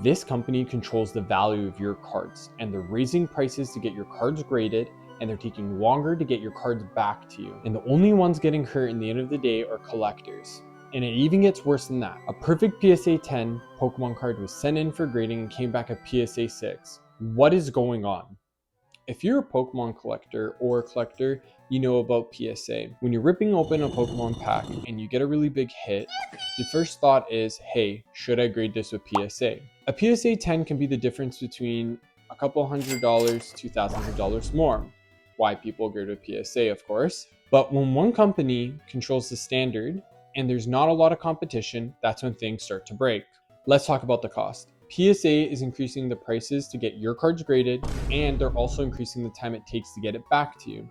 This company controls the value of your cards, and they're raising prices to get your cards graded, and they're taking longer to get your cards back to you. And the only ones getting hurt in the end of the day are collectors. And it even gets worse than that. A perfect PSA 10 Pokemon card was sent in for grading and came back a PSA 6. What is going on? If you're a Pokemon collector or a collector, you know about PSA. When you're ripping open a Pokemon pack and you get a really big hit, the first thought is, hey, should I grade this with PSA? A PSA 10 can be the difference between a couple $100s to thousands of dollars more. Why people grade with PSA, of course. But when one company controls the standard and there's not a lot of competition, that's when things start to break. Let's talk about the cost. PSA is increasing the prices to get your cards graded, and they're also increasing the time it takes to get it back to you.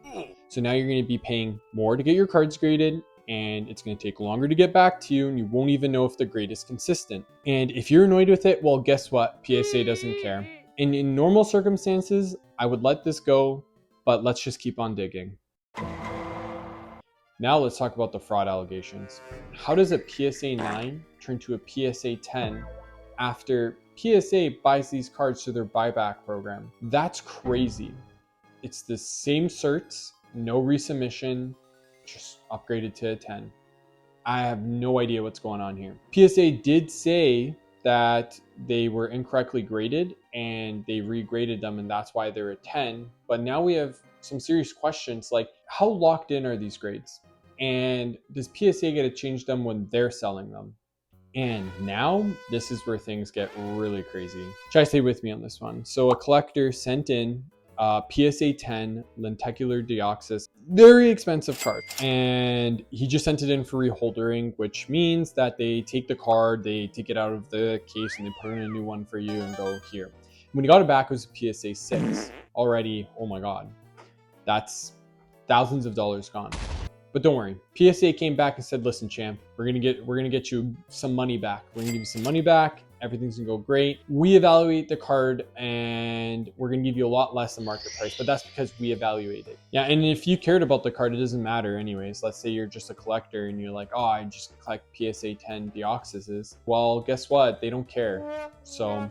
So now you're going to be paying more to get your cards graded, and it's going to take longer to get back to you, and you won't even know if the grade is consistent. And if you're annoyed with it, well, guess what? PSA doesn't care. And in normal circumstances, I would let this go, but let's just keep on digging. Now let's talk about the fraud allegations. How does a PSA 9 turn to a PSA 10 after PSA buys these cards through their buyback program? That's crazy. It's the same certs, no resubmission, just upgraded to a 10. I have no idea what's going on here. PSA did say that they were incorrectly graded and they regraded them, and that's why they're a 10. But now we have some serious questions like, how locked in are these grades? And does PSA get to change them when they're selling them? And now this is where things get really crazy. Try to stay with me on this one. So a collector sent in a PSA 10 lenticular deoxys, very expensive card. And he just sent it in for reholdering, which means that they take the card, they take it out of the case and they put in a new one for you and go here. When he got it back, it was a PSA 6. Already, oh my God, that's thousands of dollars gone. But don't worry, PSA came back and said, listen, champ, we're gonna get you some money back. We're gonna give you some money back. Everything's gonna go great. We evaluate the card and we're gonna give you a lot less than market price, but that's because we evaluate it. Yeah, and if you cared about the card, it doesn't matter anyways. Let's say you're just a collector and you're like, oh, I just collect PSA 10 deoxyses. Well, guess what? They don't care. So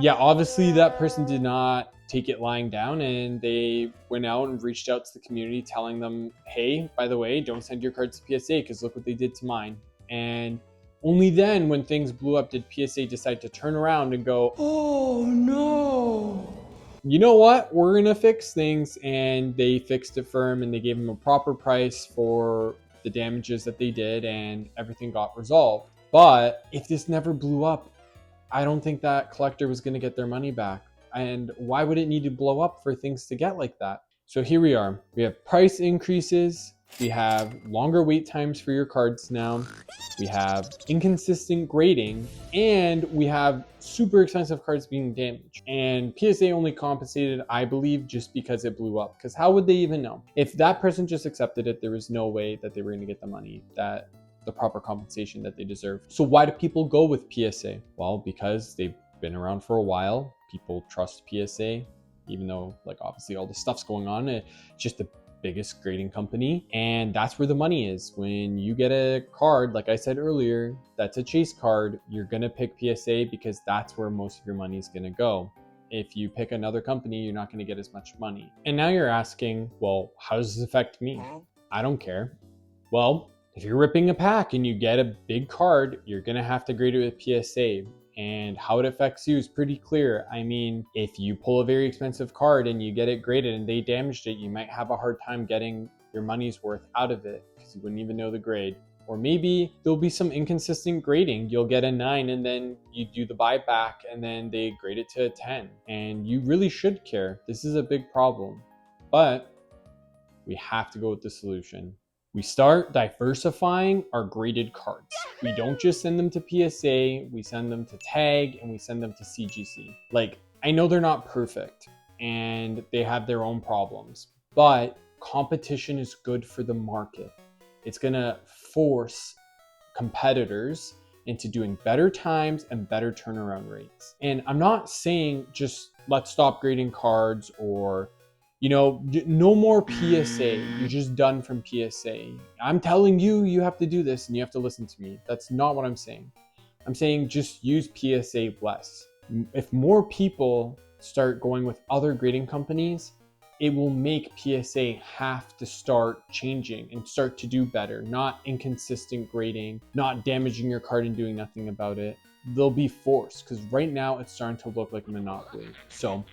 yeah, obviously that person did not take it lying down, and they went out and reached out to the community telling them, hey, by the way, don't send your cards to PSA because look what they did to mine. And only then, when things blew up, did PSA decide to turn around and go, oh no, you know what, we're gonna fix things. And they fixed it for him and they gave him a proper price for the damages that they did, and everything got resolved. But if this never blew up, I don't think that collector was going to get their money back. And why would it need to blow up for things to get like that? So here we are. We have price increases. We have longer wait times for your cards now. We have inconsistent grading, and we have super expensive cards being damaged. And PSA only compensated, I believe, just because it blew up. Because how would they even know? If that person just accepted it, there was no way that they were going to get the money, that the proper compensation that they deserve. So why do people go with PSA? Well, because they've been around for a while. People trust PSA, even though like obviously all the stuff's going on. It's just the biggest grading company, and that's where the money is. When you get a card, like I said earlier, that's a chase card, you're gonna pick PSA because that's where most of your money is gonna go. If you pick another company, you're not gonna get as much money. And now you're asking, well, how does this affect me? I don't care. Well, if you're ripping a pack and you get a big card, you're gonna have to grade it with PSA. And how it affects you is pretty clear. I mean, if you pull a very expensive card and you get it graded and they damaged it, you might have a hard time getting your money's worth out of it because you wouldn't even know the grade. Or maybe there'll be some inconsistent grading. You'll get a 9 and then you do the buyback and then they grade it to a 10. And you really should care. This is a big problem. But we have to go with the solution. We start diversifying our graded cards. We don't just send them to PSA, we send them to Tag and we send them to CGC. Like, I know they're not perfect and they have their own problems, but competition is good for the market. It's gonna force competitors into doing better times and better turnaround rates. And I'm not saying just let's stop grading cards or no more PSA. You're just done from PSA. I'm telling you, you have to do this and you have to listen to me. That's not what I'm saying. I'm saying just use PSA less. If more people start going with other grading companies, it will make PSA have to start changing and start to do better, not inconsistent grading, not damaging your card and doing nothing about it. They'll be forced, because right now it's starting to look like a monopoly. So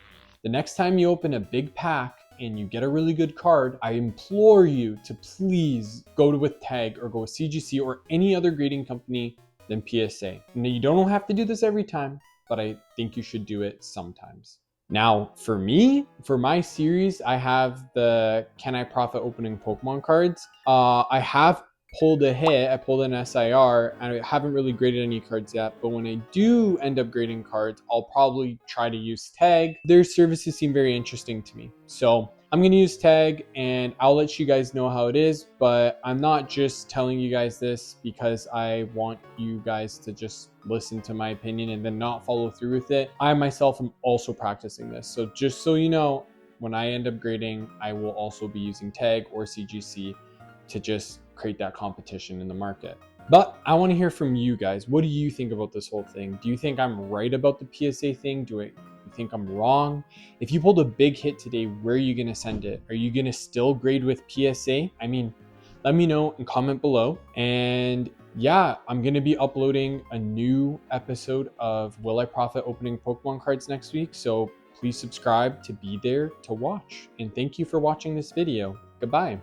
the next time you open a big pack and you get a really good card, I implore you to please go with Tag or go with CGC or any other grading company than PSA. Now, you don't have to do this every time, but I think you should do it sometimes. Now, for me, for my series, I have the Can I Profit opening Pokemon cards. I have pulled a hit. I pulled an SIR, and I haven't really graded any cards yet. But when I do end up grading cards, I'll probably try to use Tag. Their services seem very interesting to me. So I'm going to use Tag, and I'll let you guys know how it is. But I'm not just telling you guys this because I want you guys to just listen to my opinion and then not follow through with it. I myself am also practicing this. So just so you know, when I end up grading, I will also be using Tag or CGC to just create that competition in the market. But I want to hear from you guys. What do you think about this whole thing? Do you think I'm right about the PSA thing? Do you think I'm wrong? If you pulled a big hit today, where are you going to send it? Are you going to still grade with PSA? I mean, let me know and comment below. And yeah, I'm going to be uploading a new episode of Will I Profit opening Pokemon cards next week. So please subscribe to be there to watch. And thank you for watching this video. Goodbye.